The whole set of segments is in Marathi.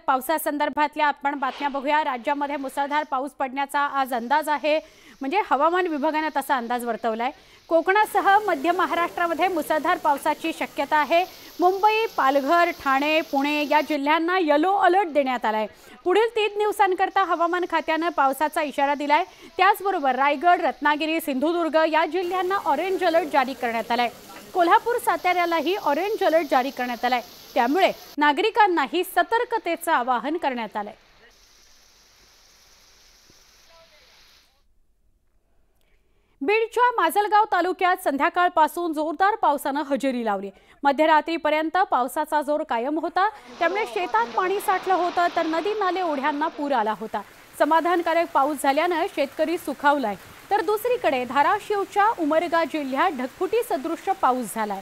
पावसासंदर्भातल्या आपण बातम्या बघूया। राज्यामध्ये मुसळधार पाऊस पडण्याचा आज अंदाज आहे, म्हणजे हवामान विभागाने तसा अंदाज वर्तवलाय। कोकणासह मध्य महाराष्ट्रामध्ये मुसळधार पावसाची शक्यता आहे। मुंबई, पालघर, ठाणे, पुणे या जिल्ह्यांना येलो अलर्ट देण्यात आलाय। पुढील 3 दिवसांकरता हवामान खात्याने पावसाचा इशारा दिलाय। त्याचबरोबर रायगड, रत्नागिरी, सिंधुदुर्ग या जिल्ह्यांना ऑरेंज अलर्ट जारी करण्यात आलाय। कोल्हापूर, साताऱ्यालाही ऑरेंज अलर्ट जारी करण्यात आलाय। त्यामुळे नागरिकांनाही सतर्कतेचं आवाहन करण्यात आलंय। बीडच्या माजलगाव तालुक्यात संध्याकाळपासून जोरदार पावसाने हजेरी लावली। मध्यरात्रीपर्यंत पावसाचा जोर कायम होता, त्यामुळे शेतात पाणी साठलं होतं, तर नदी नाले ओढ्यांना पूर आला होता। समाधानकारक पाऊस झाल्याने शेतकरी सुखावलाय, तर दुसरीकडे धाराशिवच्या उमरगा जिल्ह्यात ढगफुटी सदृश पाऊस झालाय।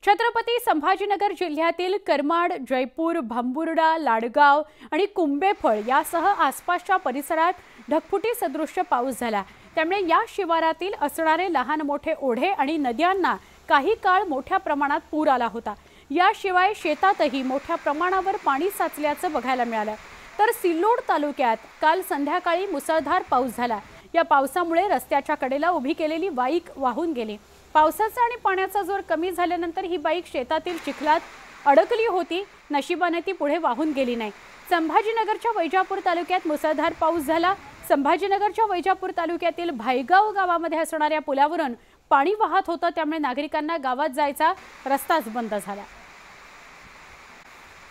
छत्रपती संभाजीनगर जिल्ह्यातील करमाड, जयपूर, भांबुर्डा, लाडगाव आणि कुंभेफळ यासह आसपासच्या परिसरात ढगफुटी सदृश पाऊस झाला। त्यामुळे या शिवारातील असणारे लहान मोठे ओढे आणि नद्यांना काही काळ मोठ्या प्रमाणात पूर आला होता। याशिवाय शेतातही मोठ्या प्रमाणावर पाणी साचल्याचं बघायला मिळालं। तर सिल्लोड तालुक्यात काल संध्याकाळी मुसळधार पाऊस झाला। या पावसामुळे रस्त्याच्या कडेला उभी केलेली बाईक वाहून गेली। पावसाचा आणि पाण्याचा जोर कमी झाल्यानंतर ही बाईक शेतातील चिखलात अडकली होती। नशिबाने ती पुढे वाहून गेली नाही। संभाजीनगरच्या वैजापूर तालुक्यात मुसळधार पाऊस झाला। संभाजीनगरच्या वैजापूर तालुक्यातील भायगाव गावामध्ये असणाऱ्या पुलावरून पाणी वाहत होतं, त्यामुळे नागरिकांना गावात जायचा रस्ताच बंद झाला।